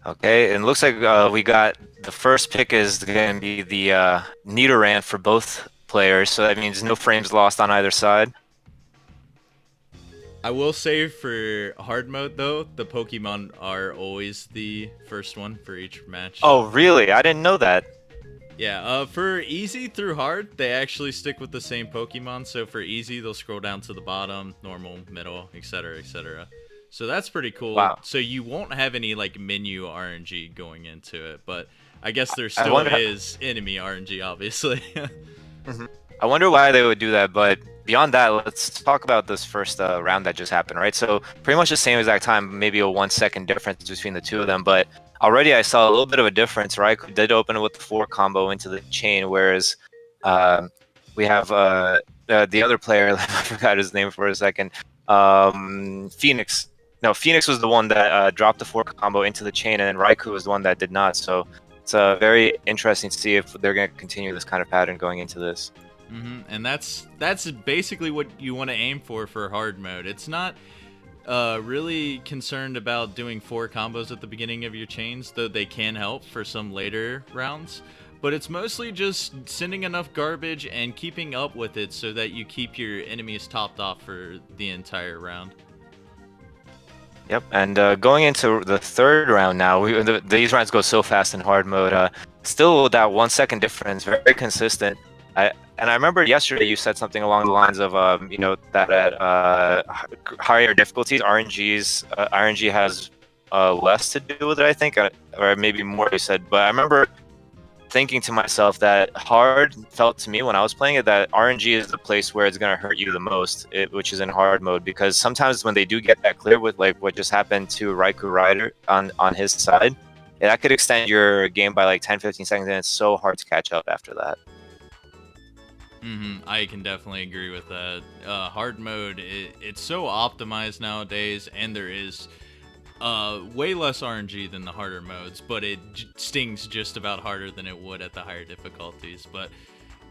Okay, and it looks like we got the first pick is going to be the Nidoran for both players, so that means no frames lost on either side. I will say for hard mode though, the Pokemon are always the first one for each match. Oh, really? I didn't know that. Yeah, for easy through hard, they actually stick with the same Pokemon. So for easy, they'll scroll down to the bottom, normal, middle, etc., etc. So that's pretty cool. Wow. So you won't have any like menu RNG going into it, but I guess there I still wonder. is enemy RNG, obviously. Mhm. I wonder why they would do that, but beyond that, let's talk about this first round that just happened, right? So pretty much the same exact time, maybe a 1 second difference between the two of them, but already I saw a little bit of a difference, right? We did open with the 4 combo into the chain, whereas um we have the other player, I forgot his name for a second, Phoenix. No, Phoenix was the one that dropped the 4 combo into the chain, and then Raikou was the one that did not. So it's very interesting to see if they're going to continue this kind of pattern going into this. And that's basically what you want to aim for hard mode. It's not really concerned about doing 4 combos at the beginning of your chains, though they can help for some later rounds. But it's mostly just sending enough garbage and keeping up with it so that you keep your enemies topped off for the entire round. Yep, and going into the third round now, these rounds go so fast in hard mode. Still that 1 second difference, very consistent. I remember yesterday you said something along the lines of that at higher difficulties, RNG has less to do with it, I think, or maybe more. You said, but I remember thinking to myself that hard felt to me when I was playing it that RNG is the place where it's going to hurt you the most, which is in hard mode, because sometimes when they do get that clear with like what just happened to raikourider on his side, that could extend your game by like 10-15 seconds, and it's so hard to catch up after that. I can definitely agree with that. Hard mode, it's so optimized nowadays, and there is way less RNG than the harder modes, but it stings just about harder than it would at the higher difficulties. But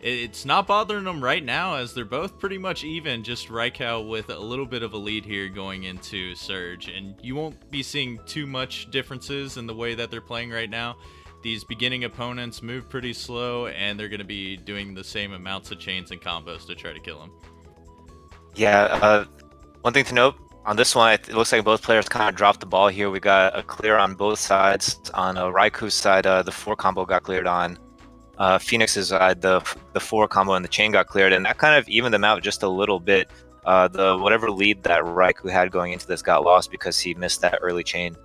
it's not bothering them right now, as they're both pretty much even, just Raikou with a little bit of a lead here going into Surge, and you won't be seeing too much differences in the way that they're playing right now. These beginning opponents move pretty slow, and they're going to be doing the same amounts of chains and combos to try to kill them. Yeah, one thing to note on this one, it looks like both players kind of dropped the ball here. We got a clear on both sides. On Raikou's side, the 4 combo got cleared on Phoenix's side, the 4 combo and the chain got cleared, and that kind of evened them out just a little bit. The whatever lead that Raikou had going into this got lost because he missed that early chain.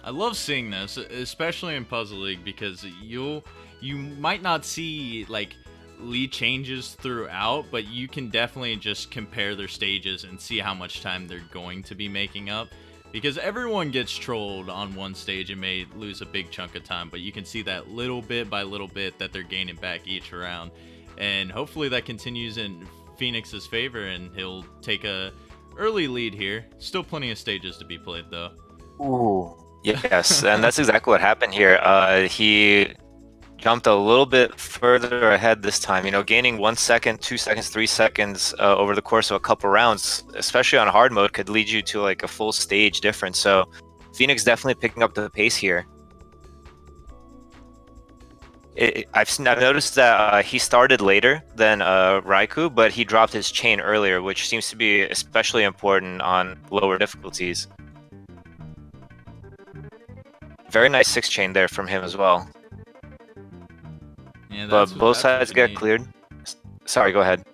I love seeing this, especially in Puzzle League, because you might not see like lead changes throughout, but you can definitely just compare their stages and see how much time they're going to be making up. Because everyone gets trolled on one stage and may lose a big chunk of time, but you can see that little bit by little bit that they're gaining back each round. And hopefully that continues in Phoenix's favor and he'll take a early lead here. Still plenty of stages to be played though. Ooh. Yes, and that's exactly what happened here. He jumped a little bit further ahead this time, gaining 1 second, 2 seconds, 3 seconds over the course of a couple rounds, especially on hard mode, could lead you to like a full stage difference. So Phoenix definitely picking up the pace here. I've noticed that he started later than Raikou, but he dropped his chain earlier, which seems to be especially important on lower difficulties. Very nice 6 chain there from him as well. Yeah, But both that's what sides you get need. cleared. Sorry, go ahead.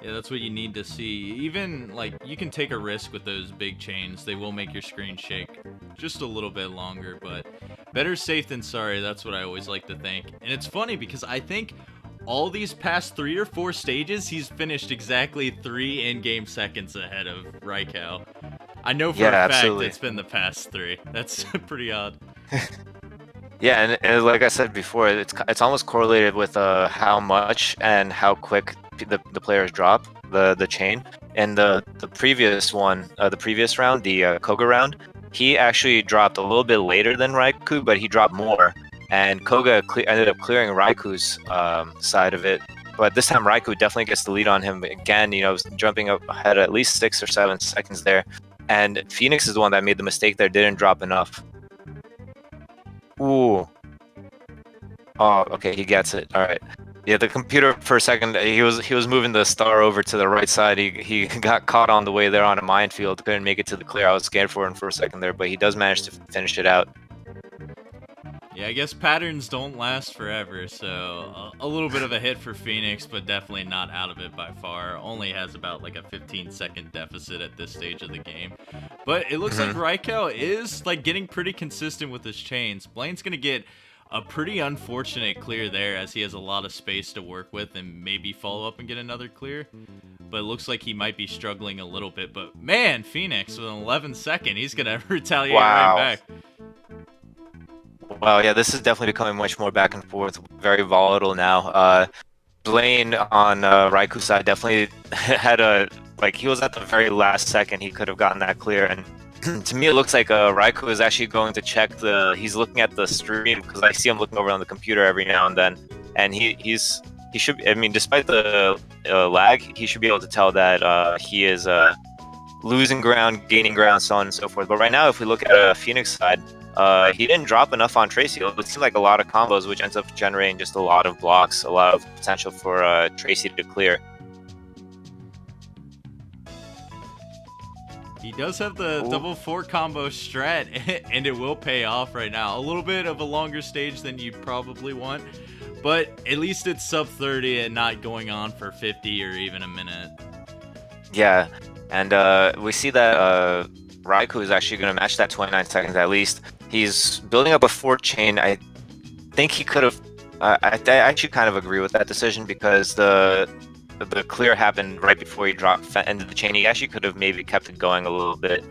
Yeah, that's what you need to see. Even, like, you can take a risk with those big chains. They will make your screen shake just a little bit longer, but better safe than sorry. That's what I always like to think. And it's funny because I think all these past 3 or 4 stages, he's finished exactly 3 in-game seconds ahead of Raikou. I know for Yeah, a fact absolutely. it's been the past 3. That's pretty odd. Yeah, and like I said before, it's almost correlated with how much and how quick the players drop the chain. And the previous one, the previous round, the Koga round, he actually dropped a little bit later than Raikou, but he dropped more. And Koga ended up clearing Raikou's side of it. But this time Raikou definitely gets the lead on him again, jumping up ahead at least 6 or 7 seconds there. And Phoenix is the one that made the mistake there, didn't drop enough. Ooh. Oh, okay, he gets it. All right. Yeah, the computer for a second, he was moving the star over to the right side. He got caught on the way there on a minefield, couldn't make it to the clear. I was scared for him for a second there, but he does manage to finish it out. Yeah, I guess patterns don't last forever, so a little bit of a hit for Phoenix, but definitely not out of it by far. Only has about like a 15-second deficit at this stage of the game. But it looks like Raikau is like getting pretty consistent with his chains. Blaine's gonna get a pretty unfortunate clear there as he has a lot of space to work with and maybe follow up and get another clear. But it looks like he might be struggling a little bit. But man, Phoenix with an 11-second, he's gonna retaliate right back. Wow, yeah, this is definitely becoming much more back and forth, very volatile now. Blaine on Raiku's side definitely had he was at the very last second he could have gotten that clear, and to me it looks like Raikou is actually going to check he's looking at the stream, because I see him looking over on the computer every now and then, and he should, I mean, despite the lag, he should be able to tell that he is losing ground, gaining ground, so on and so forth. But right now, if we look at Phoenix side, he didn't drop enough on Tracy. It seemed like a lot of combos, which ends up generating just a lot of blocks, a lot of potential for Tracy to clear. He does have the double 4 combo strat, and it will pay off right now. A little bit of a longer stage than you probably want, but at least it's sub 30 and not going on for 50 or even a minute. Yeah, and we see that Raikou is actually going to match that 29 seconds at least. He's building up a 4 chain. I think he could have... I actually kind of agree with that decision, because the clear happened right before he ended the chain. He actually could have maybe kept it going a little bit,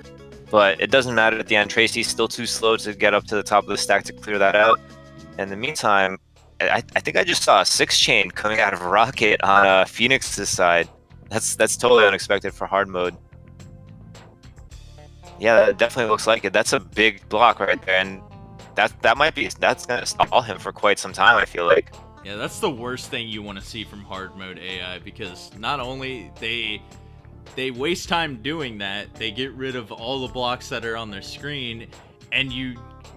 but it doesn't matter at the end. Tracy's still too slow to get up to the top of the stack to clear that out. In the meantime, I think I just saw a 6 chain coming out of Rocket on Phoenix's side. That's totally unexpected for hard mode. Yeah, that definitely looks like it. That's a big block right there, and that's gonna stall him for quite some time, I feel like. Yeah, that's the worst thing you want to see from hard mode AI, because not only they waste time doing that, they get rid of all the blocks that are on their screen, and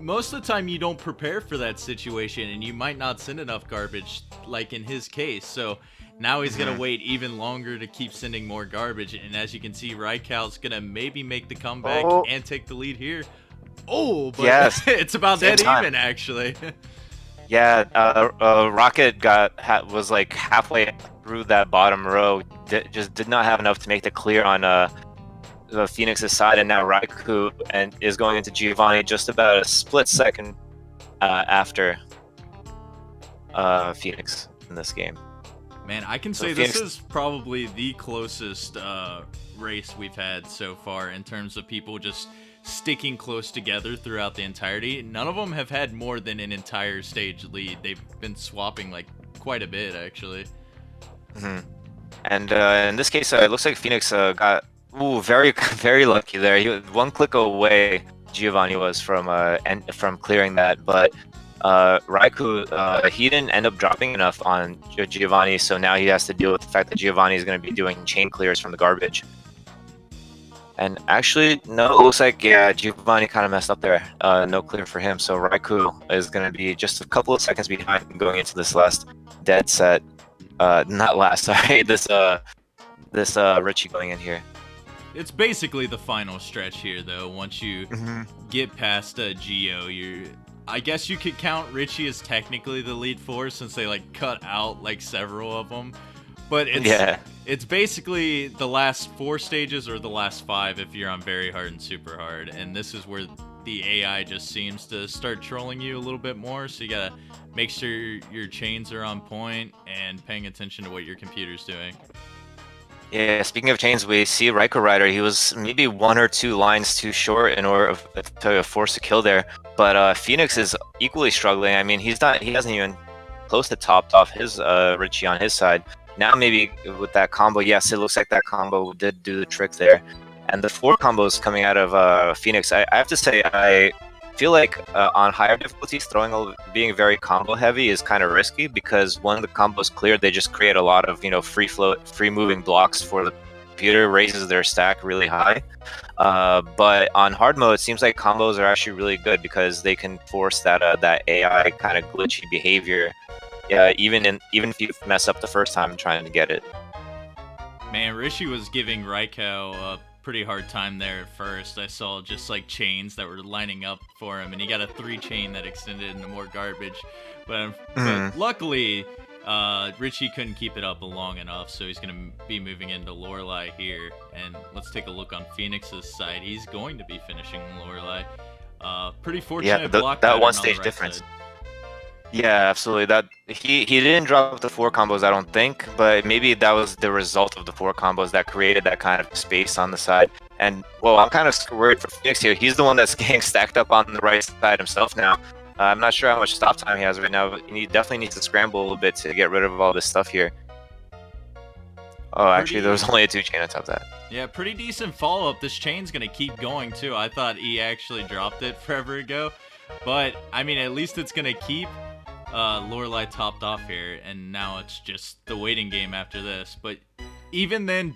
most of the time you don't prepare for that situation, and you might not send enough garbage, like in his case. So now he's gonna wait even longer to keep sending more garbage, and as you can see, Raikau's gonna maybe make the comeback and take the lead here. Oh, but yes, it's about dead even, actually. Yeah, Rocket was like halfway through that bottom row, just did not have enough to make the clear on the Phoenix's side, and now Raikou is going into Giovanni just about a split second after Phoenix in this game. Man, I can say this is probably the closest race we've had so far in terms of people just sticking close together throughout the entirety. None of them have had more than an entire stage lead. They've been swapping like quite a bit, actually. And in this case, it looks like Phoenix got very very lucky there. He was one click away, Giovanni was from clearing that, but Raikou, he didn't end up dropping enough on Giovanni, so now he has to deal with the fact that Giovanni is going to be doing chain clears from the garbage. And actually, no, it looks like, yeah, Giovanni kind of messed up there. No clear for him, so Raikou is going to be just a couple of seconds behind going into this last dead set. Not last, sorry, this Richie going in here. It's basically the final stretch here, though. Once you get past Geo, I guess you could count Richie as technically the lead 4, since they like cut out like several of them. But it's basically the last 4 stages or the last 5 if you're on very hard and super hard. And this is where the AI just seems to start trolling you a little bit more. So you gotta make sure your chains are on point and paying attention to what your computer's doing. Yeah, speaking of chains, we see raikourider. He was maybe 1 or 2 lines too short in order to force a kill there. But Phoenix is equally struggling. I mean, he hasn't even close to topped off his Richie on his side. Now maybe with that combo, yes, it looks like that combo did do the trick there. And the 4 combos coming out of Phoenix, I have to say, I feel like on higher difficulties, being very combo heavy is kind of risky, because when the combos cleared, they just create a lot of free moving blocks for computer raises their stack really high. But on hard mode, it seems like combos are actually really good because they can force that AI kind of glitchy behavior. Yeah, even if you mess up the first time trying to get it. Man, Rishi was giving Raiko a pretty hard time there at first. I saw just like chains that were lining up for him, and he got a 3-chain that extended into more garbage. But luckily, Richie couldn't keep it up long enough, so he's going to be moving into Lorelei here. And let's take a look on Phoenix's side. He's going to be finishing Lorelei. Pretty fortunate block that pattern one on the stage right difference. side. Yeah, absolutely. That he didn't drop the 4 combos, I don't think, but maybe that was the result of the 4 combos that created that kind of space on the side. And well, I'm kind of worried for Phoenix here. He's the one that's getting stacked up on the right side himself now. I'm not sure how much stop time he has right now, but he definitely needs to scramble a little bit to get rid of all this stuff here. Oh, actually, there was only a 2-chain on top of that. Yeah, pretty decent follow-up. This chain's going to keep going, too. I thought he actually dropped it forever ago. But, I mean, at least it's going to keep Lorelei topped off here. And now it's just the waiting game after this. But even then,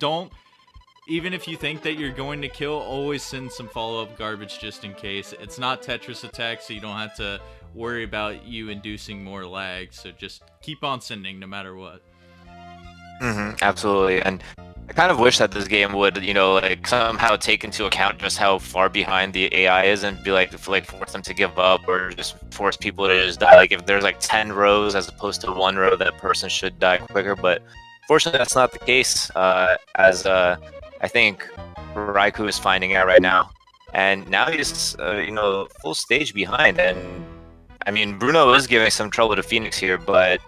even if you think that you're going to kill, always send some follow-up garbage just in case. It's not Tetris attack, so you don't have to worry about you inducing more lag. So just keep on sending no matter what. Absolutely. And I kind of wish that this game would, like somehow take into account just how far behind the AI is and be like force them to give up or just force people to just die. Like if there's like 10 rows as opposed to 1 row, that person should die quicker. But fortunately, that's not the case, as I think Raikou is finding out right now. And now he's, full stage behind. And I mean, Bruno is giving some trouble to Phoenix here, but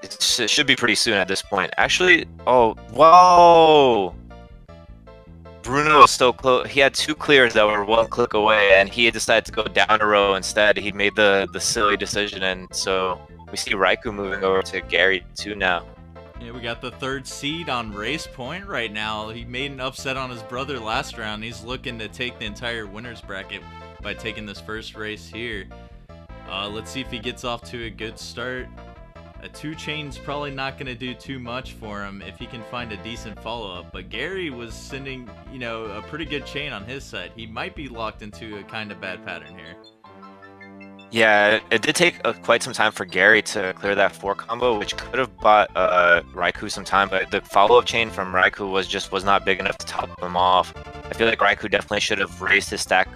it should be pretty soon at this point. Actually, oh, whoa! Bruno was so close. He had 2 clears that were 1 click away, and he decided to go down a row instead. He made the silly decision, and so we see Raikou moving over to Gary too now. Yeah, we got the 3rd seed on race point right now. He made an upset on his brother last round. He's looking to take the entire winner's bracket by taking this first race here. Let's see if he gets off to a good start. A 2-chain's probably not going to do too much for him if he can find a decent follow-up. But Gary was sending, a pretty good chain on his side. He might be locked into a kind of bad pattern here. Yeah, it did take quite some time for Gary to clear that 4 combo, which could have bought Raikou some time, but the follow-up chain from Raikou was not big enough to top him off. I feel like Raikou definitely should have raised his stack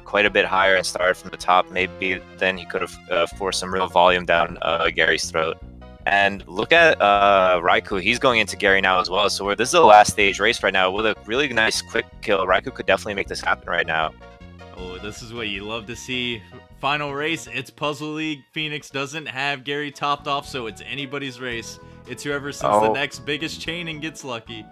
quite a bit higher and started from the top. Maybe then he could have forced some real volume down Gary's throat. And look at Raikou. He's going into Gary now as well. So this is a last stage race right now with a really nice quick kill. Raikou could definitely make this happen right now. Oh, this is what you love to see. Final race. It's Puzzle League. Phoenix doesn't have Gary topped off, so it's anybody's race. It's whoever sends the next biggest chain and gets lucky.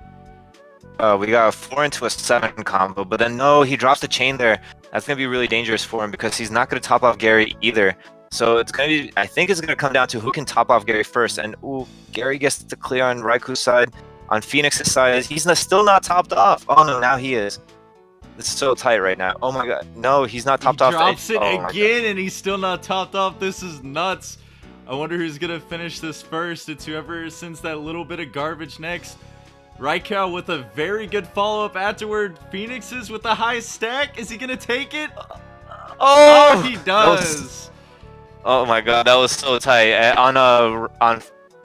We got a 4 into a 7 combo, but then no, he drops the chain there. That's going to be really dangerous for him because he's not going to top off Gary either. So it's going to be, I think it's going to come down to who can top off Gary first. And ooh, Gary gets to clear on Raikou's side. On Phoenix's side, he's still not topped off. Oh no, now he is. It's so tight right now. Oh my god. No, he's not topped off. He drops it again and he's still not topped off. This is nuts. I wonder who's going to finish this first. It's whoever sends that little bit of garbage next. Raikou with a very good follow-up afterward. Phoenix is with the high stack. Is he going to take it? Oh, he does. Oh my god, that was so tight. On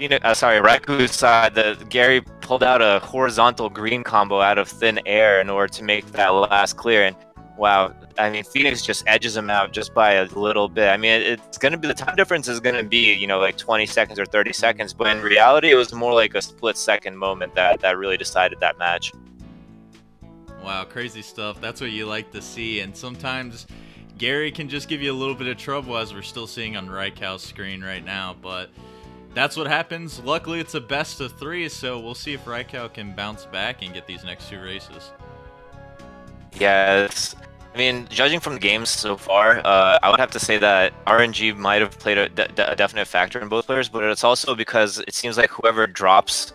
Raikou's side, Gary pulled out a horizontal green combo out of thin air in order to make that last clear. And wow, I mean, Phoenix just edges him out just by a little bit. I mean, it's gonna be, the time difference is gonna be, like 20 seconds or 30 seconds. But in reality, it was more like a split-second moment that really decided that match. Wow, crazy stuff. That's what you like to see. And sometimes Gary can just give you a little bit of trouble, as we're still seeing on Raikou's screen right now, but that's what happens. Luckily, it's a best of 3, so we'll see if Raikou can bounce back and get these next 2 races. Yeah, I mean, judging from the games so far, I would have to say that RNG might have played a definite factor in both players, but it's also because it seems like whoever drops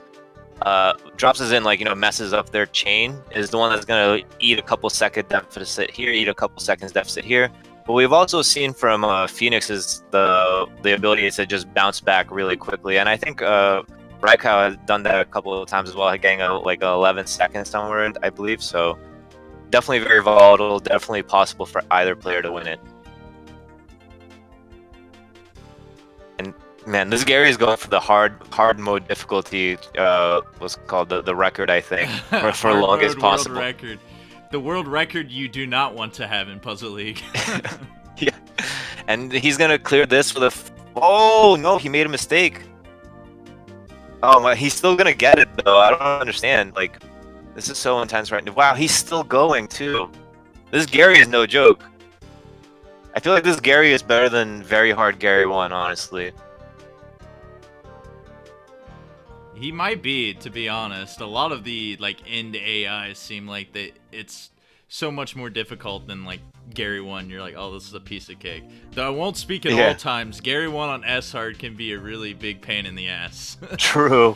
as in, messes up their chain is the one that's going to eat a couple second deficit here, eat a couple seconds deficit here. But we've also seen from Phoenix is the ability to just bounce back really quickly. And I think Raikau has done that a couple of times as well, getting like 11 seconds somewhere, I believe. So definitely very volatile. Definitely possible for either player to win it. And man, this Gary is going for the hard mode difficulty. What's called the record, I think, for Hard longest mode world possible. record. The world record you do not want to have in Puzzle League. Yeah, and he's gonna clear this with a. Oh no, he made a mistake. Oh my, he's still gonna get it though. I don't understand. Like, this is so intense right now. Wow, he's still going too. This Gary is no joke. I feel like this Gary is better than very hard Gary 1, honestly. He might be, to be honest. A lot of the like end AIs seem like it's so much more difficult than like Gary 1. You're like, oh, this is a piece of cake. Though I won't speak at all times. Gary 1 on S hard can be a really big pain in the ass. True,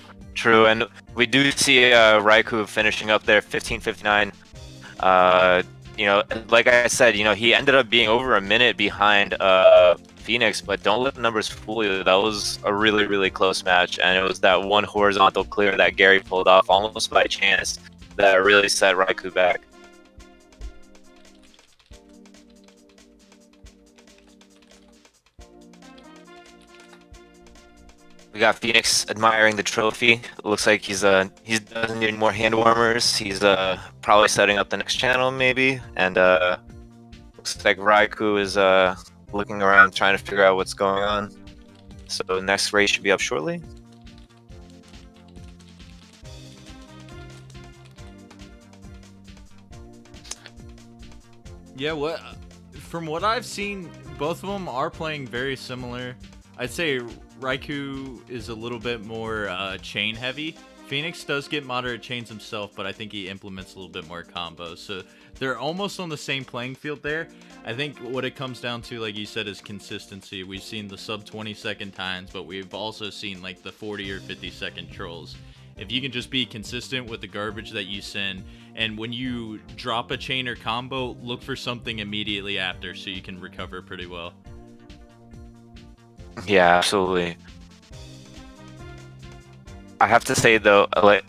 and we do see Raikou finishing up there, 15:59. You know, like I said, you know, he ended up being over a minute behind Phoenix, but don't let the numbers fool you. That was a really, really close match, and it was that one horizontal clear that Gary pulled off almost by chance that really set Raikou back. We got Phoenix admiring the trophy. It looks like he doesn't need more hand warmers. He's probably setting up the next channel maybe, and looks like Raikou is looking around trying to figure out what's going on. So the next race should be up shortly. Yeah, from what I've seen, both of them are playing very similar. I'd say Raikou is a little bit more chain heavy. Phoenix does get moderate chains himself, but I think he implements a little bit more combos. So they're almost on the same playing field there. I think what it comes down to, like you said, is consistency. We've seen the sub 20-second times, but we've also seen like the 40 or 50-second trolls. If you can just be consistent with the garbage that you send, and when you drop a chain or combo, look for something immediately after so you can recover pretty well. Yeah, absolutely. I have to say though, like,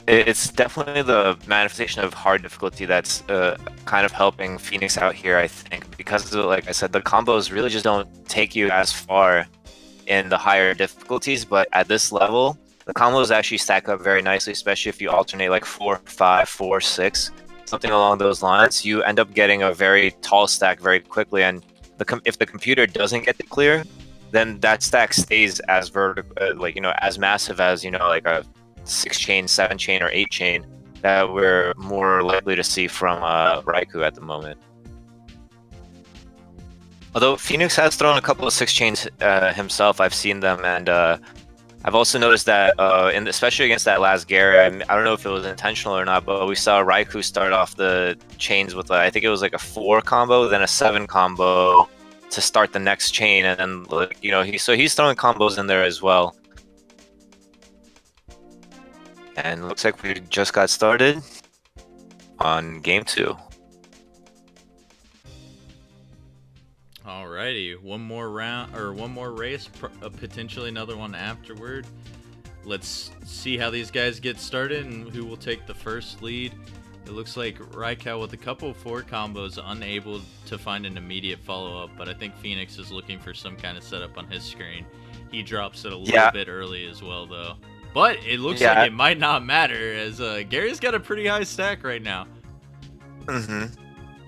it's definitely the manifestation of hard difficulty that's kind of helping Phoenix out here, I think, because like I said, the combos really just don't take you as far in the higher difficulties, but at this level, the combos actually stack up very nicely, especially if you alternate like 4, 5, 4, 6, something along those lines. You end up getting a very tall stack very quickly, and if the computer doesn't get the clear, then that stack stays as vertical, like, you know, as massive as, you know, like a 6-chain, 7-chain, or 8-chain that we're more likely to see from Raikou at the moment. Although Phoenix has thrown a couple of 6-chains himself, I've seen them, and I've also noticed that, especially against that last Gary, I don't know if it was intentional or not, but we saw Raikou start off the chains with, I think it was like a 4 combo, then a 7 combo to start the next chain, and then, like, you know, he's throwing combos in there as well. And looks like we just got started on game 2. Alrighty, one more round, or one more race, potentially another one afterward. Let's see how these guys get started and who will take the first lead. It looks like Raikou with a couple of 4 combos, unable to find an immediate follow-up, but I think Phoenix is looking for some kind of setup on his screen. He drops it a little bit early as well, though. But it looks like it might not matter, as Gary's got a pretty high stack right now.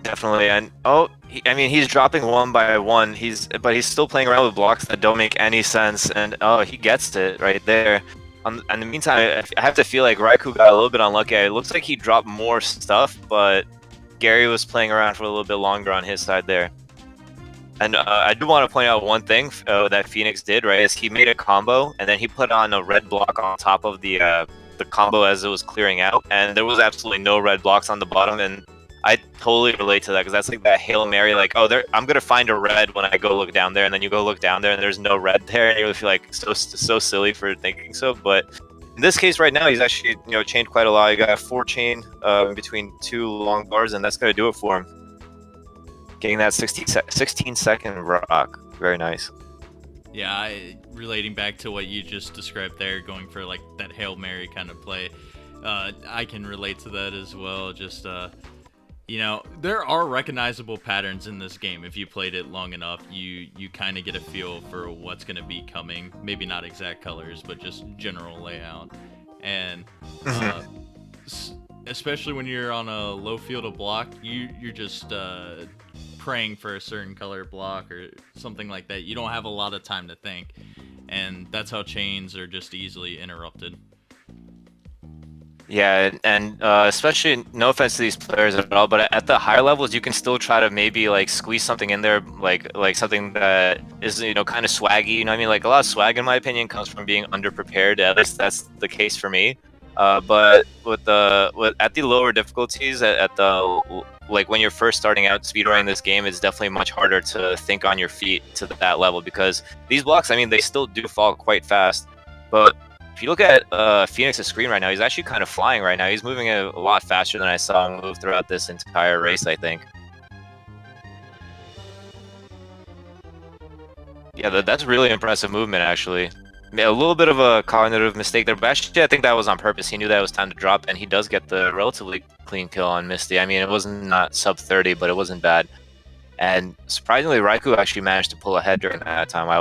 Definitely, and I mean, he's dropping one by one. But he's still playing around with blocks that don't make any sense, and he gets it right there. In the meantime, I have to feel like Raikou got a little bit unlucky. It looks like he dropped more stuff, but Gary was playing around for a little bit longer on his side there. And I do want to point out one thing that Phoenix did, right, is he made a combo, and then he put on a red block on top of the combo as it was clearing out, and there was absolutely no red blocks on the bottom, and I totally relate to that, because that's like that Hail Mary, like, oh, I'm gonna find a red when I go look down there, and then you go look down there and there's no red there, and you feel like so silly for thinking so. But in this case right now, he's actually, you know, chained quite a lot. He got a 4-chain in between 2 long bars, and that's gonna do it for him. Getting that 16-second rock, very nice. Yeah, relating back to what you just described there, going for like that Hail Mary kind of play, I can relate to that as well. Just there are recognizable patterns in this game. If you played it long enough, you kind of get a feel for what's going to be coming. Maybe not exact colors, but just general layout. And uh, Mhm. especially when you're on a low field of block, you're just praying for a certain color block or something like that. You don't have a lot of time to think, and that's how chains are just easily interrupted. Yeah, and especially no offense to these players at all, but at the higher levels, you can still try to maybe like squeeze something in there, like something that is kind of swaggy. You know what I mean? Like a lot of swag, in my opinion, comes from being underprepared. At least that's the case for me. But at the lower difficulties, at the like when you're first starting out speedrunning this game, it's definitely much harder to think on your feet to that level because these blocks, I mean, they still do fall quite fast, but if you look at Phoenix's screen right now, he's actually kind of flying right now. He's moving a lot faster than I saw him move throughout this entire race, I think. Yeah, that's really impressive movement, actually. A little bit of a cognitive mistake there, but actually I think that was on purpose. He knew that it was time to drop, and he does get the relatively clean kill on Misty. I mean, it wasn't not sub 30, but it wasn't bad. And surprisingly, Raikou actually managed to pull ahead during that time. I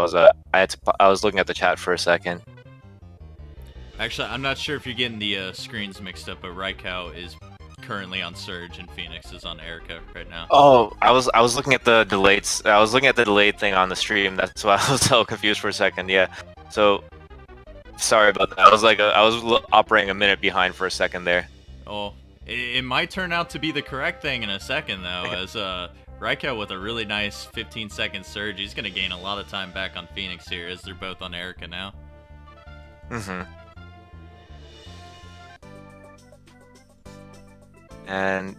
was looking at the chat for a second. Actually, I'm not sure if you're getting the screens mixed up, but Raikau is currently on Surge and Phoenix is on Erica right now. Oh, I was looking at the delayed. I was looking at the delayed thing on the stream. That's why I was so confused for a second. Yeah. So sorry about that. I was operating a minute behind for a second there. Oh, it might turn out to be the correct thing in a second, though, as Raikau with a really nice 15-second surge. He's going to gain a lot of time back on Phoenix here, as they're both on Erica now. Mhm. And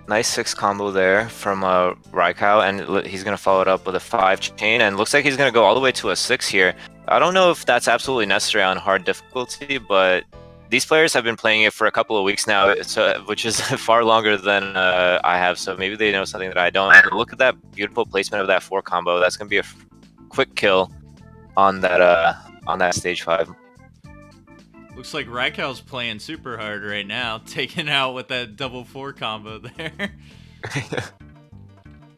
nice 6 combo there from Raikau, and he's gonna follow it up with a 5 chain, and looks like he's gonna go all the way to a 6 here. I don't know if that's absolutely necessary on hard difficulty, but these players have been playing it for a couple of weeks now, so which is far longer than I have. So maybe they know something that I don't. And look at that beautiful placement of that 4 combo. That's gonna be a quick kill on that stage 5. Looks like Raikau's playing super hard right now, taking out with that double 4 combo there.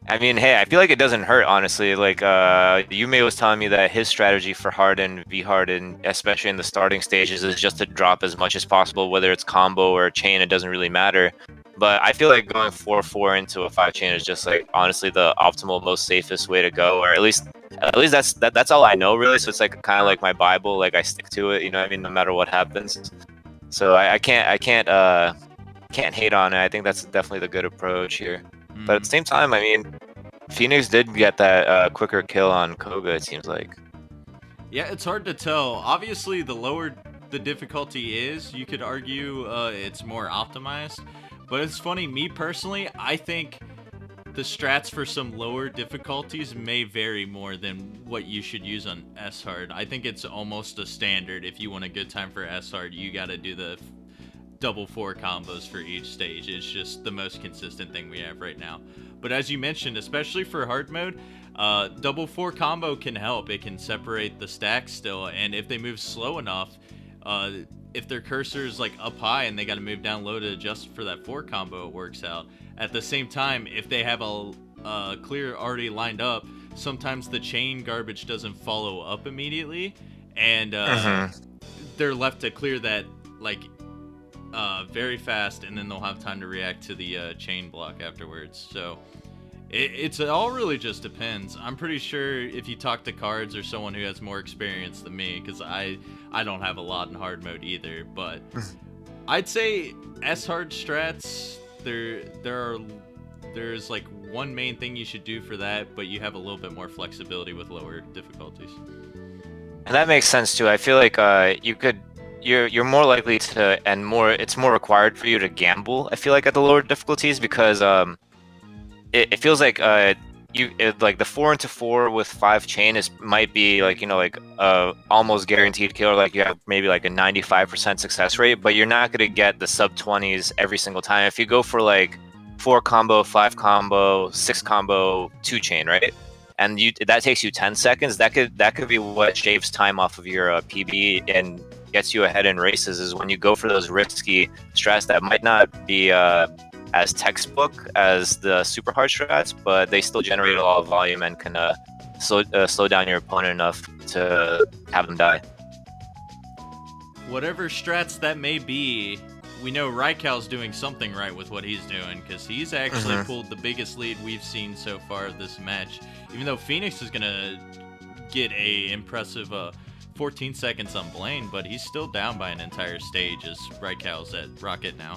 I mean, hey, I feel like it doesn't hurt, honestly. Like, Yume was telling me that his strategy for Harden, V Harden, especially in the starting stages, is just to drop as much as possible, whether it's combo or chain, it doesn't really matter. But I feel like going 4-4 into a 5 chain is just like honestly the optimal, most safest way to go, or at least that's all I know really. So it's like kind of like my Bible, like I stick to it, you know what I mean, no matter what happens. So I can't hate on it. I think that's definitely the good approach here. But at the Mhm. same time, I mean, Phoenix did get that quicker kill on Koga, it seems like. Yeah, it's hard to tell. Obviously, the lower the difficulty is, you could argue it's more optimized. But it's funny, me personally, I think the strats for some lower difficulties may vary more than what you should use on S hard. I think it's almost a standard. If you want a good time for S hard, you got to do the double 4 combos for each stage. It's just the most consistent thing we have right now. But as you mentioned, especially for hard mode, double 4 combo can help. It can separate the stacks still, and if they move slow enough, if their cursor's like up high and they got to move down low to adjust for that 4 combo, it works out. At the same time, if they have a clear already lined up, sometimes the chain garbage doesn't follow up immediately, and Mm-hmm. they're left to clear that like very fast, and then they'll have time to react to the chain block afterwards. So it all really just depends. I'm pretty sure if you talk to Cards or someone who has more experience than me, because I don't have a lot in hard mode either, but I'd say S hard strats there's like one main thing you should do for that, but you have a little bit more flexibility with lower difficulties. And that makes sense too. I feel like you're more likely to and more it's more required for you to gamble. I feel like at the lower difficulties because it feels like like the 4 into 4 with 5 chain is might be like like almost guaranteed kill, like you have maybe like a 95% success rate, but you're not gonna get the sub 20s every single time. If you go for like 4 combo, 5 combo, 6 combo, 2 chain, right? and that takes you 10 seconds. That could be what shaves time off of your PB and gets you ahead in races, is when you go for those risky strats that might not be as textbook as the super hard strats, but they still generate a lot of volume and can slow down your opponent enough to have them die. Whatever strats that may be, we know Raikow's doing something right with what he's doing, because he's actually pulled the biggest lead we've seen so far of this match. Even though Phoenix is going to get a impressive 14 seconds on Blaine, but he's still down by an entire stage as Raikow's at Rocket now.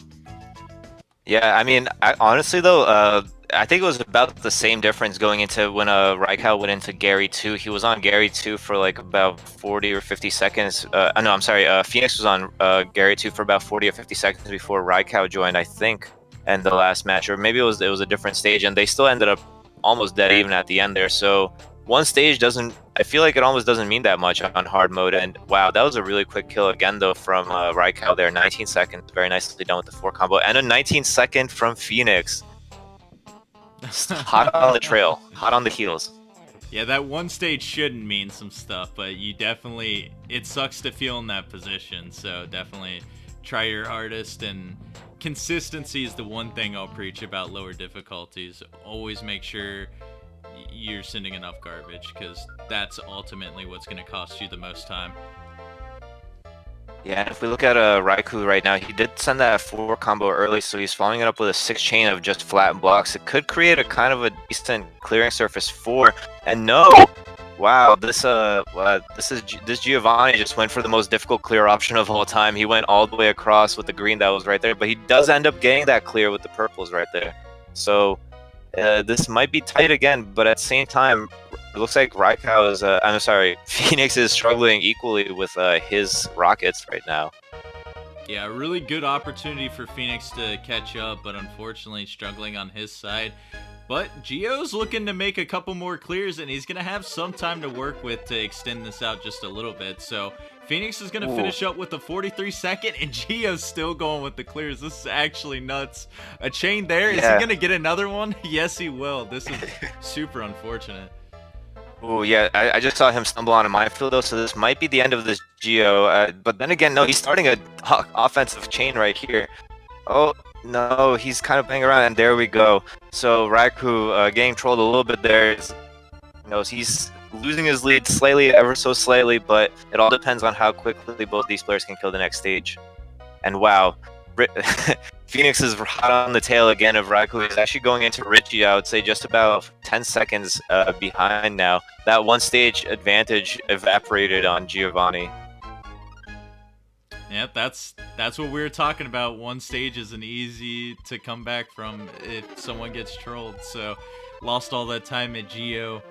Yeah, I mean, honestly though, I think it was about the same difference going into when Raikkow went into Gary 2. He was on Gary 2 for like about 40 or 50 seconds. No, I'm sorry. Phoenix was on Gary 2 for about 40 or 50 seconds before Raikkow joined, I think, in the last match, or maybe it was a different stage, and they still ended up almost dead even at the end there. So one stage doesn't, I feel like it almost doesn't mean that much on hard mode. And wow, that was a really quick kill again though from Raikkow there. 19 seconds, very nicely done with the 4 combo, and a 19-second from Phoenix. Hot on the trail, hot on the heels. Yeah, that one stage shouldn't mean some stuff, but it sucks to feel in that position, so definitely try your hardest, and consistency is the one thing I'll preach about lower difficulties. Always make sure you're sending enough garbage, because that's ultimately what's going to cost you the most time. Yeah, if we look at Raikou right now, he did send that 4 combo early, so he's following it up with a 6 chain of just flat blocks. It could create a kind of a decent clearing surface for, and no! Wow, this Giovanni just went for the most difficult clear option of all time. He went all the way across with the green that was right there, but he does end up getting that clear with the purples right there. So this might be tight again, but at the same time, it looks like Raikkow is, I'm sorry, Phoenix is struggling equally with his rockets right now. Yeah, a really good opportunity for Phoenix to catch up, but unfortunately struggling on his side. But Gio's looking to make a couple more clears, and he's going to have some time to work with to extend this out just a little bit. So Phoenix is going to finish up with the 43-second, and Gio's still going with the clears. This is actually nuts. A chain there. Yeah. Is he going to get another one? Yes, he will. This is super unfortunate. Oh, yeah, I just saw him stumble on a minefield, though, so this might be the end of this Gio. But then again, no, he's starting an offensive chain right here. Oh, no, he's kind of banging around, and there we go. So Raikou getting trolled a little bit there. He's losing his lead slightly, ever so slightly, but it all depends on how quickly both these players can kill the next stage. And wow, Phoenix is hot on the tail again of Raikou. He's actually going into Richie, I would say, just about 10 seconds behind now. That one stage advantage evaporated on Giovanni. Yep, that's what we were talking about. One stage isn't easy to come back from if someone gets trolled. So, lost all that time at Gio.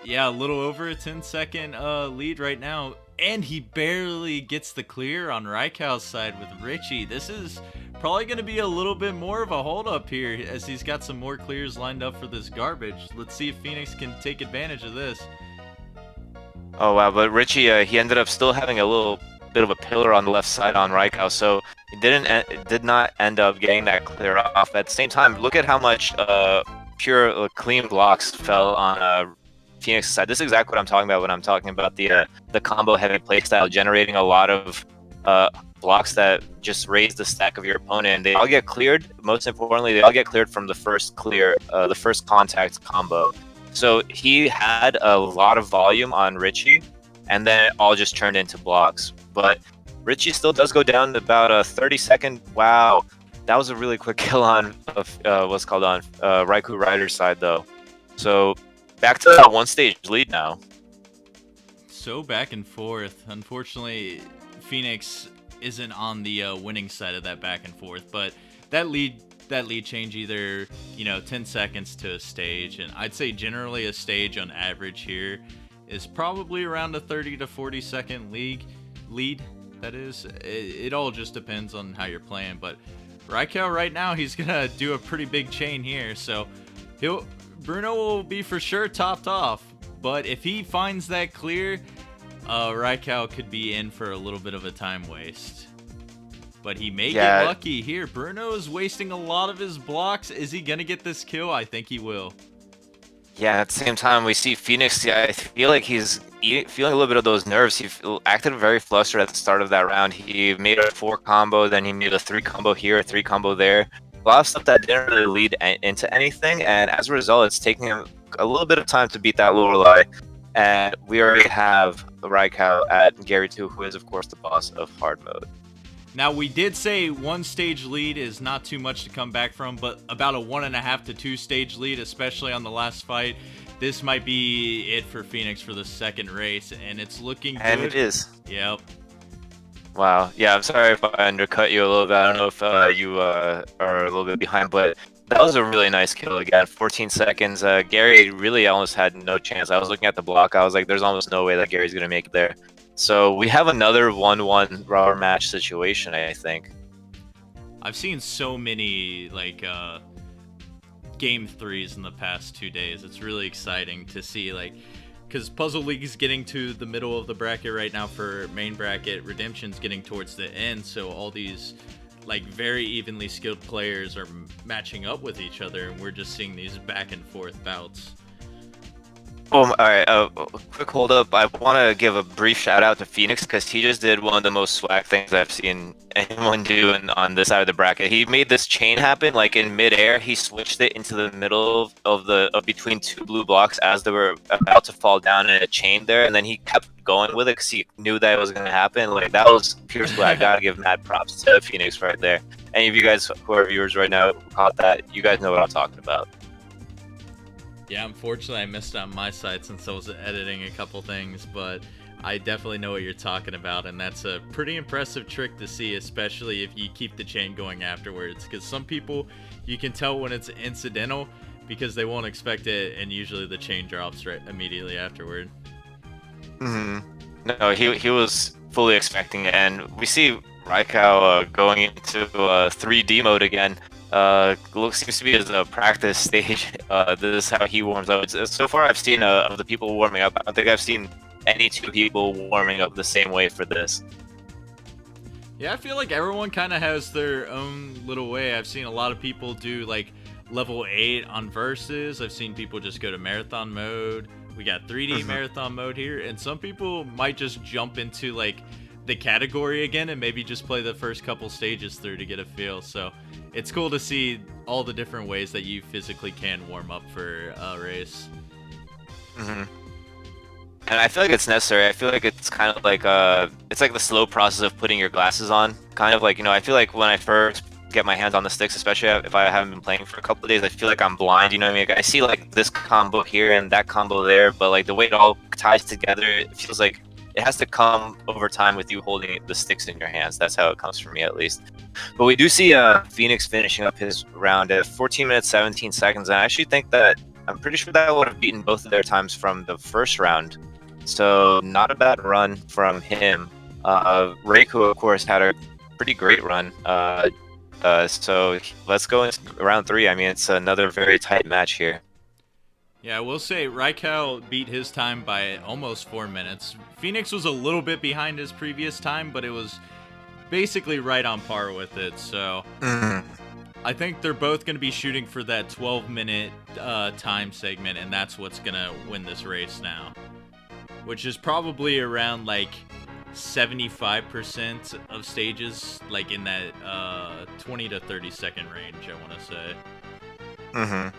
Yeah, a little over a 10-second lead right now. And he barely gets the clear on Raikow's side with Richie. This is probably going to be a little bit more of a hold-up here as he's got some more clears lined up for this garbage. Let's see if Phoenix can take advantage of this. Oh, wow, but Richie, he ended up still having a little bit of a pillar on the left side on Raikkow, so he did not end up getting that clear off. At the same time, look at how much pure clean blocks fell on Phoenix's side. This is exactly what I'm talking about when I'm talking about the combo heavy playstyle, generating a lot of blocks that just raise the stack of your opponent. And they all get cleared. Most importantly, they all get cleared from the first clear, the first contact combo. So he had a lot of volume on Richie, and then it all just turned into blocks. But Richie still does go down to about a 30-second. Wow, that was a really quick kill on what's called on raikourider's side though. So back to that one stage lead now. So back and forth. Unfortunately, Phoenix isn't on the winning side of that back and forth, but that lead change either 10 seconds to a stage, and I'd say generally a stage on average here is probably around a 30 to 40 second lead. That is, it all just depends on how you're playing. But Raikkow right now, he's gonna do a pretty big chain here, so Bruno will be for sure topped off. But if he finds that clear, Raikkow could be in for a little bit of a time waste. But he may get lucky here. Bruno is wasting a lot of his blocks. Is he gonna get this kill? I think he will. Yeah, at the same time, we see Phoenix. Yeah, I feel like he's feeling a little bit of those nerves. Acted very flustered at the start of that round. He made a 4 combo, then he made a 3 combo here, a 3 combo there. A lot of stuff that didn't really lead into anything, and as a result, it's taking him a little bit of time to beat that Lorelei. And we already have Raikau at Gary 2, who is, of course, the boss of hard mode. Now, we did say 1 stage lead is not too much to come back from, but about a 1.5 to 2 stage lead, especially on the last fight. This might be it for Phoenix for the second race, and it's looking good. And it is. Yep. Wow. Yeah, I'm sorry if I undercut you a little bit. I don't know if you are a little bit behind, but that was a really nice kill again. 14 seconds. Gary really almost had no chance. I was looking at the block. I was like, there's almost no way that Gary's going to make it there. So we have another 1-1 rubber match situation, I think. I've seen so many, like, game 3s in the past 2 days. It's really exciting to see, like, because Puzzle League is getting to the middle of the bracket right now for main bracket. Redemption's getting towards the end, so all these, like, very evenly skilled players are matching up with each other, and we're just seeing these back and forth bouts. All right, quick hold up. I want to give a brief shout out to Phoenix because he just did one of the most swag things I've seen anyone do on this side of the bracket. He made this chain happen like in midair. He switched it into the middle of between 2 blue blocks as they were about to fall down in a chain there, and then he kept going with it because he knew that it was going to happen. Like, that was pure swag. Gotta give mad props to Phoenix right there. Any of you guys who are viewers right now who caught that, you guys know what I'm talking about. Yeah, unfortunately I missed it on my side since I was editing a couple things, but I definitely know what you're talking about, and that's a pretty impressive trick to see, especially if you keep the chain going afterwards, because some people, you can tell when it's incidental because they won't expect it, and usually the chain drops right immediately afterward. No, he was fully expecting it, and we see Raikau going into 3D mode again. Seems to be his practice stage. This is how he warms up. So far, I've seen of the people warming up. I don't think I've seen any 2 people warming up the same way for this. Yeah, I feel like everyone kind of has their own little way. I've seen a lot of people do like level 8 on versus. I've seen people just go to marathon mode. We got 3D marathon mode here, and some people might just jump into like the category again and maybe just play the first couple stages through to get a feel. So it's cool to see all the different ways that you physically can warm up for a race. And I feel like it's necessary. I feel like it's kind of like it's like the slow process of putting your glasses on. Kind of like, I feel like when I first get my hands on the sticks, especially if I haven't been playing for a couple of days, I feel like I'm blind. You know what I mean? Like, I see like this combo here and that combo there, but like the way it all ties together, it feels like it has to come over time with you holding the sticks in your hands. That's how it comes for me, at least. But we do see Phoenix finishing up his round at 14 minutes 17 seconds, and I actually think that I'm pretty sure that would have beaten both of their times from the first round. So not a bad run from him. Reiku, of course, had a pretty great run. So let's go into round 3. I mean, it's another very tight match here. Yeah, I will say Raikau beat his time by almost 4 minutes. Phoenix was a little bit behind his previous time, but it was basically right on par with it. So I think they're both going to be shooting for that 12-minute time segment, and that's what's going to win this race now, which is probably around like 75% of stages, like in that 20 to 30 second range, I want to say.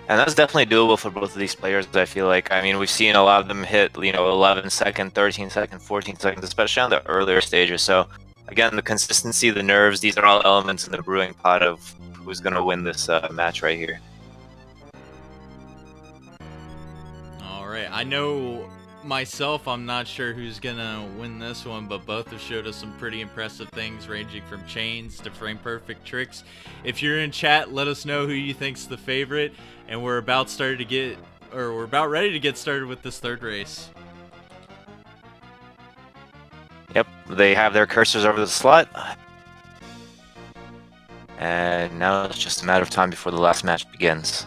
And that's definitely doable for both of these players, I feel like. I mean, we've seen a lot of them hit, 11 second, 13 second, 14 seconds, especially on the earlier stages. So, again, the consistency, the nerves, these are all elements in the brewing pot of who's going to win this match right here. All right, I know myself, I'm not sure who's gonna win this one, but both have showed us some pretty impressive things, ranging from chains to frame perfect tricks. If you're in chat, let us know who you think's the favorite, and we're about ready to get started with this third race. Yep, they have their cursors over the slot, and now it's just a matter of time before the last match begins.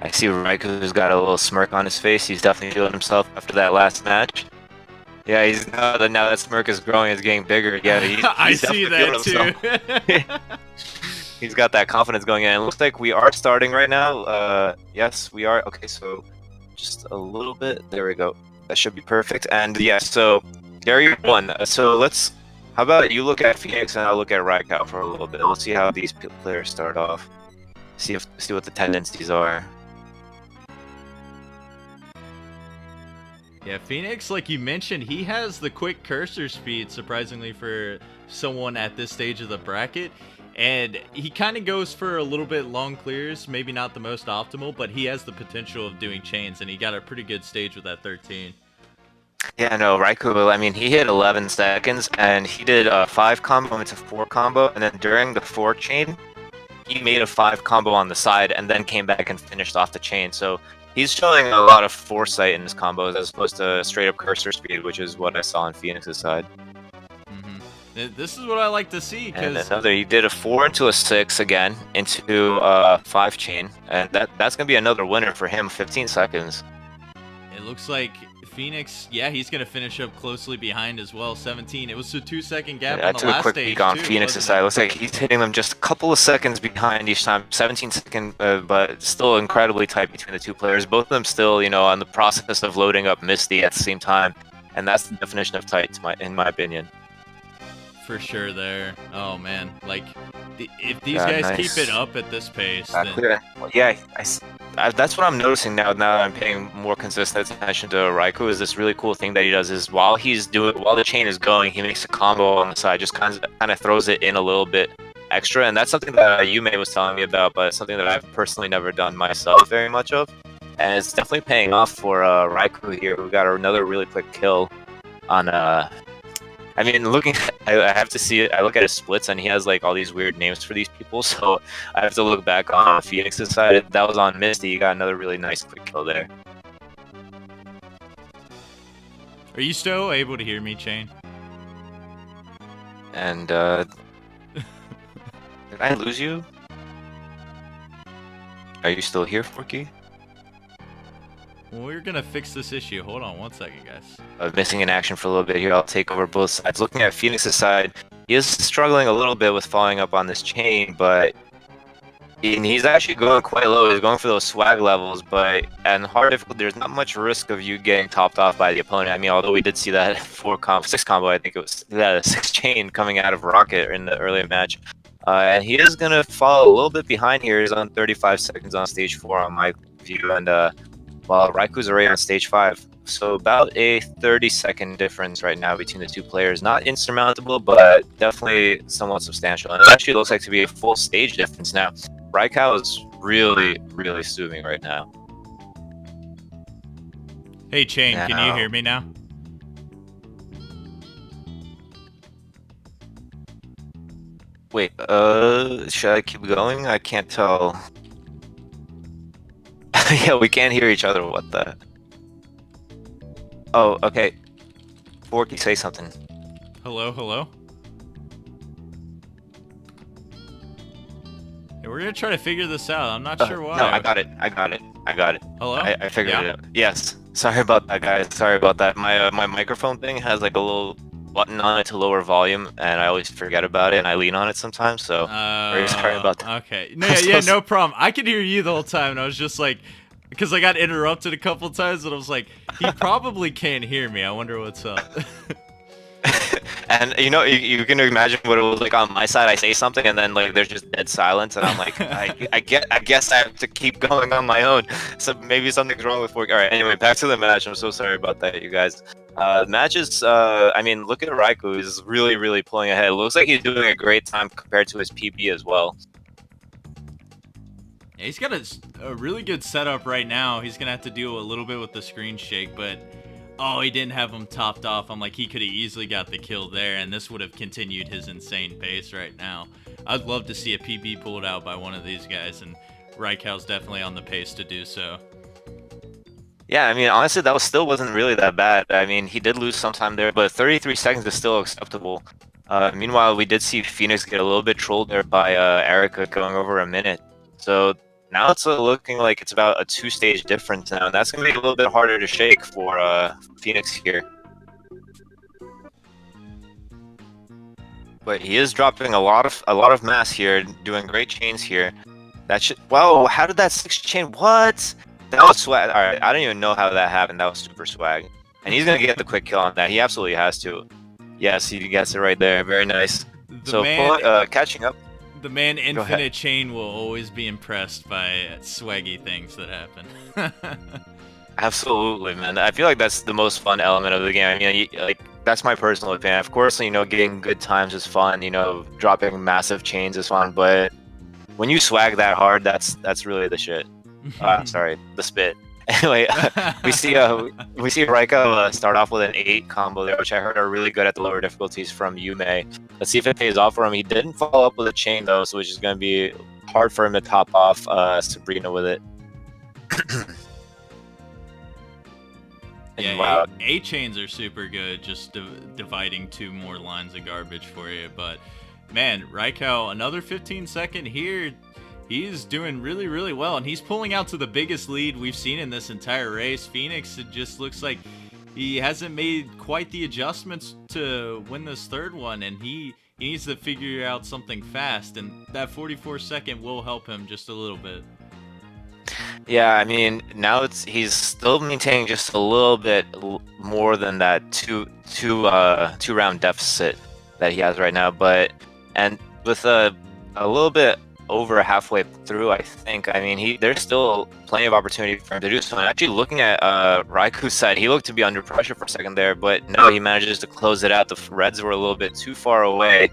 I see Raiku's got a little smirk on his face. He's definitely feeling himself after that last match. Yeah, he's now that smirk is growing, it's getting bigger. Yeah, I he's see definitely feeling that himself. too. He's got that confidence going in. It looks like we are starting right now. Yes, we are. Okay, so just a little bit. There we go. That should be perfect. And yeah, so Gary won. So let's. How about you look at Phoenix and I'll look at Raikkow for a little bit. Let's see how these players start off. See what the tendencies are. Yeah, Phoenix, like you mentioned, he has the quick cursor speed, surprisingly, for someone at this stage of the bracket. And he kind of goes for a little bit long clears, maybe not the most optimal, but he has the potential of doing chains, and he got a pretty good stage with that 13. Yeah, no, Raikou, I mean, he hit 11 seconds and he did a 5 combo into 4 combo, and then during the 4 chain, he made a 5 combo on the side and then came back and finished off the chain. So he's showing a lot of foresight in his combos as opposed to straight up cursor speed, which is what I saw on Phoenix's side. This is what I like to see, And because another, he did a 4 into a 6 again into 5 chain, and that's going to be another winner for him, 15 seconds. it looks like Phoenix, yeah, he's going to finish up closely behind as well, 17. It was a 2-second gap I on the took a last quick stage, peek on too, Phoenix's wasn't side. it? Looks like he's hitting them just a couple of seconds behind each time. 17 second, but still incredibly tight between the two players. Both of them still, on the process of loading up Misty at the same time, and that's the definition of tight, in my opinion. For sure there. Oh, man. Like, if these Yeah, guys keep it nice. up at this pace, then... Clear. Yeah, that's what I'm noticing now. Now that I'm paying more consistent attention to Raikou, is this really cool thing that he does is while the chain is going, he makes a combo on the side, just kind of throws it in a little bit extra, and that's something that Yume was telling me about, but it's something that I've personally never done myself very much of, and it's definitely paying off for Raikou here, who got another really quick kill on I mean, I have to see it. I look at his splits, and he has like all these weird names for these people. So I have to look back on Phoenix's side. That was on Misty. He got another really nice quick kill there. Are you still able to hear me, Chain? And did I lose you? Are you still here, Forky? Well, we're gonna fix this issue. Hold on one second, guys. Missing in action for a little bit here. I'll take over both sides. Looking at Phoenix's side, he is struggling a little bit with following up on this chain, but he's actually going quite low. He's going for those swag levels, but and hard difficulty, there's not much risk of you getting topped off by the opponent. I mean, although we did see that 6 combo, I think it was that 6 chain coming out of Rocket in the earlier match. And he is going to fall a little bit behind here. He's on 35 seconds on stage 4 on my view, and while Raikou's already on stage 5. So about a 30-second difference right now between the two players. Not insurmountable, but definitely somewhat substantial. And it actually looks like to be a full stage difference now. Raikau is really, really soothing right now. Hey, Chain, can you hear me now? Wait, should I keep going? I can't tell. Yeah, we can't hear each other. What the? Oh, okay. Forky, say something. Hello, hello? Hey, we're gonna try to figure this out. I'm not sure why. No, I got it. Hello? I figured it out. Yes. Sorry about that, guys. Sorry about that. My microphone thing has like a little button on it to lower volume, and I always forget about it, and I lean on it sometimes, so very sorry about that. Okay. No, yeah, no problem. I could hear you the whole time, and I was just like, because I got interrupted a couple times, and I was like, he probably can't hear me. I wonder what's up. And you can imagine what it was like on my side. I say something, and then like there's just dead silence, and I'm like, I guess I have to keep going on my own. So maybe something's wrong with work. All right. Anyway, back to the match. I'm so sorry about that, you guys. The match is, I mean, look at Raikou. He's really, really pulling ahead. It looks like he's doing a great time compared to his PB as well. Yeah, he's got a really good setup right now. He's gonna have to deal a little bit with the screen shake, but oh, he didn't have him topped off. I'm like, he could have easily got the kill there, and this would have continued his insane pace right now. I'd love to see a PB pulled out by one of these guys, and Raikau's definitely on the pace to do so. Yeah, I mean, honestly, still wasn't really that bad. I mean, he did lose some time there, but 33 seconds is still acceptable. Meanwhile, we did see Phoenix get a little bit trolled there by Erica going over a minute. So now it's looking like it's about a 2-stage difference now, and that's going to be a little bit harder to shake for Phoenix here. But he is dropping a lot of mass here, doing great chains here. That should. Whoa! How did that 6 chain? What? That was swag. All right, I don't even know how that happened. That was super swag. And he's gonna get the quick kill on that. He absolutely has to. Yes, he gets it right there. Very nice. The So man, catching up. the man Go ahead. Infinite Chain will always be impressed by swaggy things that happen. Absolutely, man. I feel like that's the most fun element of the game. I mean, like that's my personal opinion. Of course, getting good times is fun. Dropping massive chains is fun. But when you swag that hard, that's really the shit. Sorry, the spit. Anyway, we see Raika start off with an 8 combo there, which I heard are really good at the lower difficulties from Yume. Let's see if it pays off for him. He didn't follow up with a chain though, so which is going to be hard for him to top off Sabrina with it. Yeah, wow. A chains are super good, just dividing 2 more lines of garbage for you. But man, Raikau, another 15-second here. He's doing really, really well, and he's pulling out to the biggest lead we've seen in this entire race. Phoenix, it just looks like he hasn't made quite the adjustments to win this third one, and he needs to figure out something fast, and that 44-second will help him just a little bit. Yeah, I mean, now he's still maintaining just a little bit more than that two round deficit that he has right now, and with a little bit over halfway through, I think. I mean, there's still plenty of opportunity for him to do so. And actually, looking at Raiku's side, he looked to be under pressure for a second there, but no, he manages to close it out. The Reds were a little bit too far away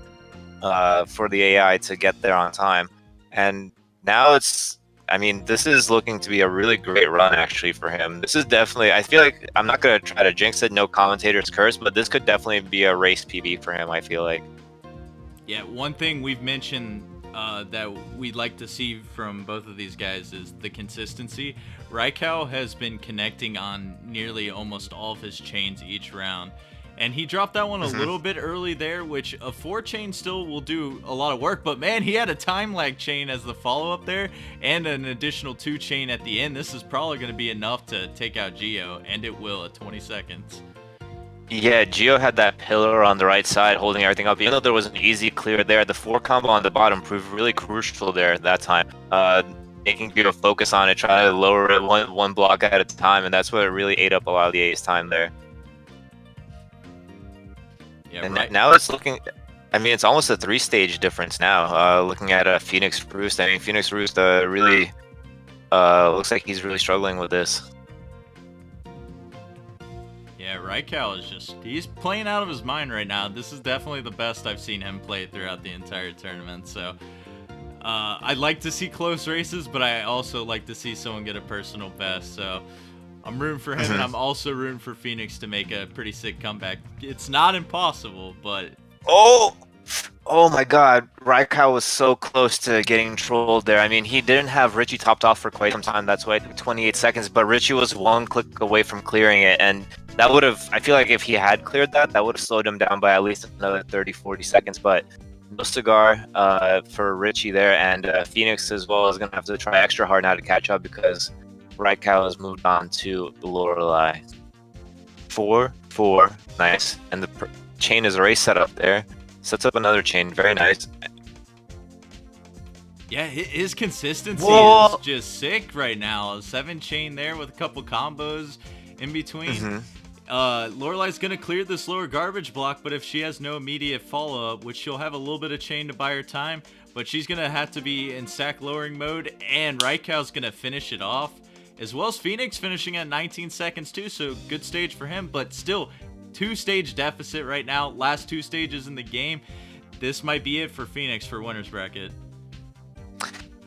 for the AI to get there on time, and now I mean, this is looking to be a really great run, actually, for him. This is definitely, I feel like, I'm not going to try to jinx it, no commentator's curse, but this could definitely be a race PB for him, I feel like. Yeah, one thing we've mentioned that we'd like to see from both of these guys is the consistency. Raikau has been connecting on nearly almost all of his chains each round. And he dropped that one a little bit early there, which a 4 chain still will do a lot of work. But man, he had a time lag chain as the follow-up there and an additional 2 chain at the end. This is probably going to be enough to take out Geo, and it will at 20 seconds. Yeah, Geo had that pillar on the right side holding everything up. Even though there was an easy clear there, the 4 combo on the bottom proved really crucial there at that time. Making Geo focus on it, try to lower it one block at a time, and that's what really ate up a lot of the A's time there. Yeah, and right. now it's looking, I mean, it's almost a 3-stage difference now. Looking at PhoenixRoost, I mean, PhoenixRoost really looks like he's really struggling with this. Yeah, Raikau is he's playing out of his mind right now. This is definitely the best I've seen him play throughout the entire tournament. So I'd like to see close races, but I also like to see someone get a personal best. So I'm rooting for him, and I'm also rooting for Phoenix to make a pretty sick comeback. It's not impossible, but... Oh my god, Raikau was so close to getting trolled there. I mean, he didn't have Richie topped off for quite some time. That's why it took 28 seconds, but Richie was 1 click away from clearing it, and that would have, I feel like if he had cleared that would have slowed him down by at least another 30-40 seconds, but no cigar for Richie there, and Phoenix as well is going to have to try extra hard now to catch up because Raikau has moved on to Lorelei. 4-4, nice, and the chain is already set up there. Sets up another chain, very nice. Yeah, his consistency is just sick right now. A 7 chain there with a couple combos in between. Lorelei's gonna clear this lower garbage block, but if she has no immediate follow-up, which she'll have a little bit of chain to buy her time, but she's gonna have to be in sack lowering mode, and Raikau's gonna finish it off, as well as Phoenix finishing at 19 seconds too, so good stage for him, but still 2-stage deficit right now, last 2 stages in the game. This might be it for Phoenix for winner's bracket.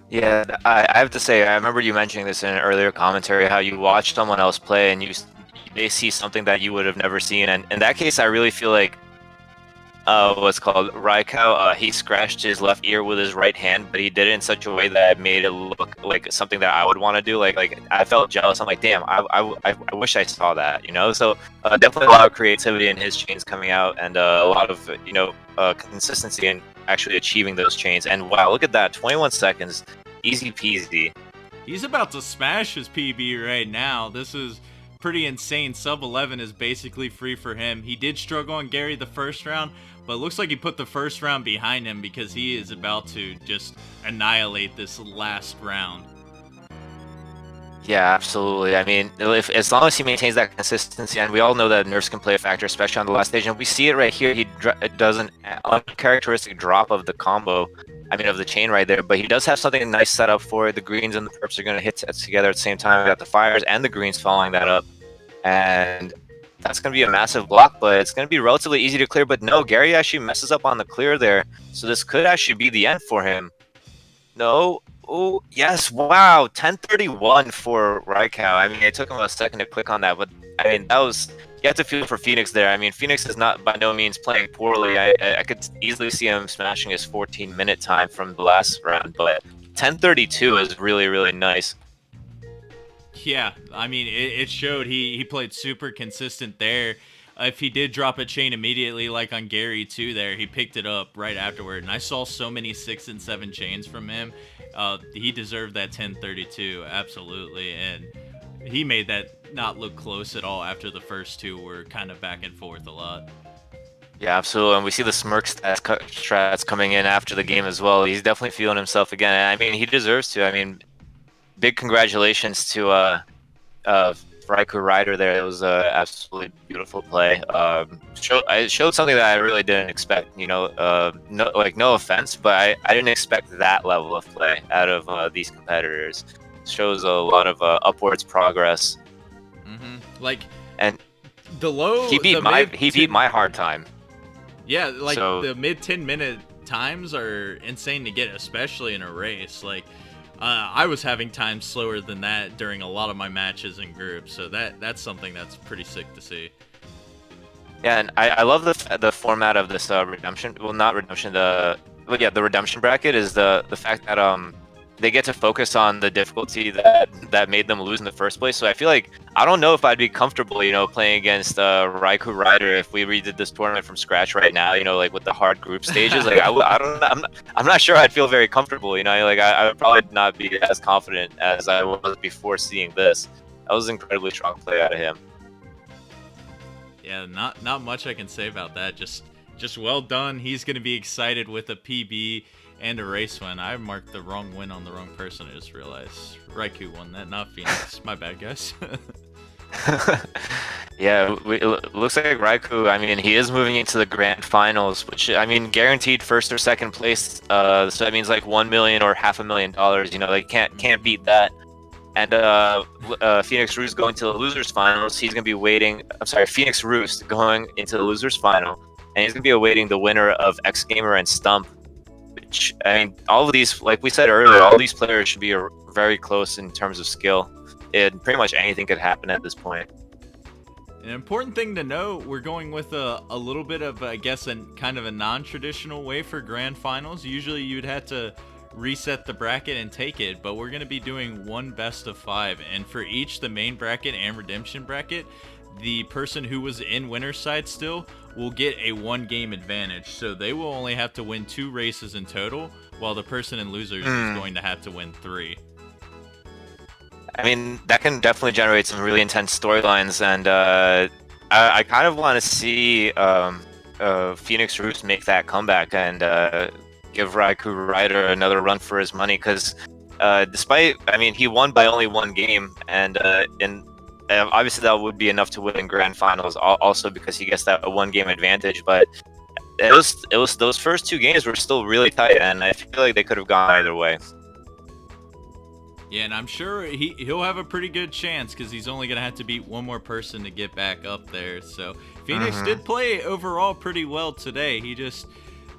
Yeah, I have to say, I remember you mentioning this in an earlier commentary, how you watch someone else play and they see something that you would have never seen, and in that case I really feel like what's called Raikau, he scratched his left ear with his right hand, but he did it in such a way that made it look like something that I would want to do. Like I felt jealous. I'm like, damn, I wish I saw that, So definitely a lot of creativity in his chains coming out, and a lot of consistency in actually achieving those chains. And wow, look at that, 21 seconds, easy peasy. He's about to smash his PB right now. This is pretty insane. Sub 11 is basically free for him. He did struggle on Gary the first round, but it looks like he put the first round behind him because he is about to just annihilate this last round. Yeah, absolutely. I mean, if as long as he maintains that consistency, and we all know that nerfs can play a factor, especially on the last stage, and we see it right here. He does an uncharacteristic drop of the combo, I mean, of the chain right there, but he does have something nice set up for it. The greens and the purps are going to hit together at the same time. We got the fires and the greens following that up, and that's going to be a massive block, but it's going to be relatively easy to clear. But no, Gary actually messes up on the clear there, so this could actually be the end for him. No. Oh, yes. Wow. 1031 for Raikau. I mean, it took him a second to click on that, but I mean, that was, you have to feel for Phoenix there. I mean, Phoenix is not by no means playing poorly. I could easily see him smashing his 14-minute time from the last round, but 1032 is really, really nice. Yeah, I mean, it showed he played super consistent there. If he did drop a chain immediately, like on Gary too, there he picked it up right afterward, and I saw so many 6 and 7 chains from him. He deserved that 1032 absolutely, and he made that not look close at all after the first two were kind of back and forth a lot. Yeah, absolutely, and we see the smirk strats coming in after the game as well. He's definitely feeling himself again. I mean, he deserves to. I mean, big congratulations to raikourider there. It was a absolutely beautiful play. It showed something that I really didn't expect. You know, no offense, but I didn't expect that level of play out of these competitors. It shows a lot of upwards progress. Like, and the low, he beat my hard time. Yeah, like the mid 10-minute times are insane to get, especially in a race. Like, I was having times slower than that during a lot of my matches in groups, so that's something that's pretty sick to see. Yeah, and I love the format of this redemption. Well, not redemption. The redemption bracket is the fact that they get to focus on the difficulty that made them lose in the first place. So I feel like I don't know if I'd be comfortable, you know, playing against raikourider if we redid this tournament from scratch right now. You know, like with the hard group stages. Like I don't know. I'm not sure I'd feel very comfortable. You know, like I would probably not be as confident as I was before seeing this. That was an incredibly strong play out of him. Yeah, not much I can say about that. Just well done. He's gonna be excited with a PB and a race win. I marked the wrong win on the wrong person. I just realized Raikou won that, not Phoenix. My bad, guys. Yeah, it looks like Raikou, I mean, he is moving into the grand finals, which, I mean, guaranteed first or second place. So that means like $1 million or $500,000. You know, they can't beat that. And PhoenixRoost going to the losers finals. He's gonna be waiting. I'm sorry, PhoenixRoost going into the losers final, and he's gonna be awaiting the winner of X Gamer and Stump. Which, I mean, all of these, like we said earlier, all these players should be very close in terms of skill. And pretty much anything could happen at this point. An important thing to note, we're going with a little bit of, I guess, kind of a non-traditional way for grand finals. Usually you'd have to reset the bracket and take it, but we're going to be doing one best of 5, and for each, the main bracket and redemption bracket, the person who was in winner's side still will get a 1-game advantage, so they will only have to win 2 races in total, while the person in losers is going to have to win 3. I mean, that can definitely generate some really intense storylines, and I kind of want to see PhoenixRoost make that comeback and give raikourider another run for his money, because despite, I mean, he won by only 1 game, and obviously that would be enough to win in grand finals, also because he gets that 1-game advantage, but it was those first 2 games were still really tight, and I feel like they could have gone either way. Yeah, and I'm sure he'll have a pretty good chance because he's only going to have to beat 1 more person to get back up there. So Phoenix did play overall pretty well today. He just,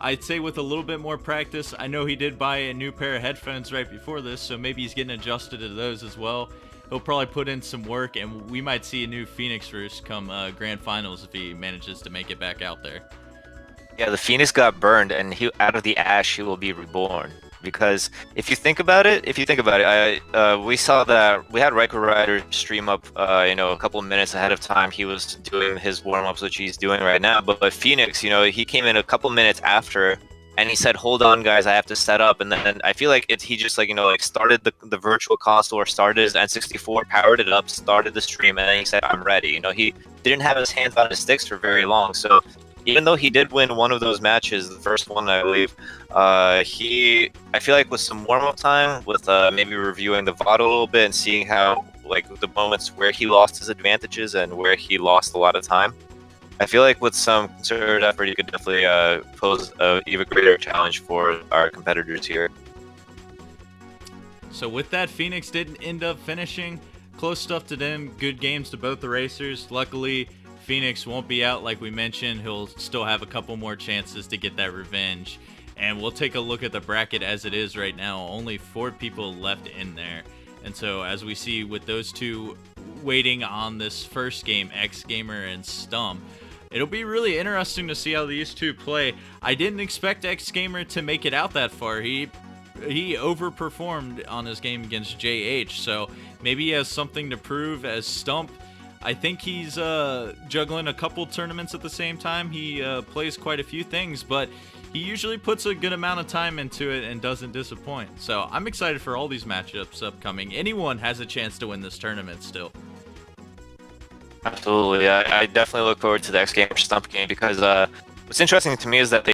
I'd say with a little bit more practice, I know he did buy a new pair of headphones right before this, so maybe he's getting adjusted to those as well. He'll probably put in some work, and we might see a new PhoenixRoost come grand finals if he manages to make it back out there. Yeah, the Phoenix got burned, and out of the ash, he will be reborn. Because if you think about it, we saw that we had raikourider stream up, you know, a couple of minutes ahead of time. He was doing his warm-ups, which he's doing right now. But Phoenix, you know, he came in a couple minutes after, and he said, "Hold on, guys, I have to set up." And then I feel like he just like like started the virtual console or started his N64, powered it up, started the stream, and then he said, "I'm ready." He didn't have his hands on his sticks for very long. So even though he did win one of those matches, the first one I believe, I feel like with some warm up time, with maybe reviewing the VOD a little bit and seeing how like the moments where he lost his advantages and where he lost a lot of time. I feel like with some concerted effort, you could definitely pose an even greater challenge for our competitors here. So with that, Phoenix didn't end up finishing. Close stuff to them. Good games to both the racers. Luckily, Phoenix won't be out like we mentioned. He'll still have a couple more chances to get that revenge. And we'll take a look at the bracket as it is right now. Only 4 people left in there. And so as we see with those two waiting on this first game, X Gamer and Stump, it'll be really interesting to see how these two play. I didn't expect X Gamer to make it out that far. He overperformed on his game against JH, so maybe he has something to prove. As Stump, I think he's juggling a couple tournaments at the same time. He plays quite a few things, but he usually puts a good amount of time into it and doesn't disappoint. So I'm excited for all these matchups upcoming. Anyone has a chance to win this tournament still. Absolutely, I definitely look forward to the X Gamer Stump game because what's interesting to me is that they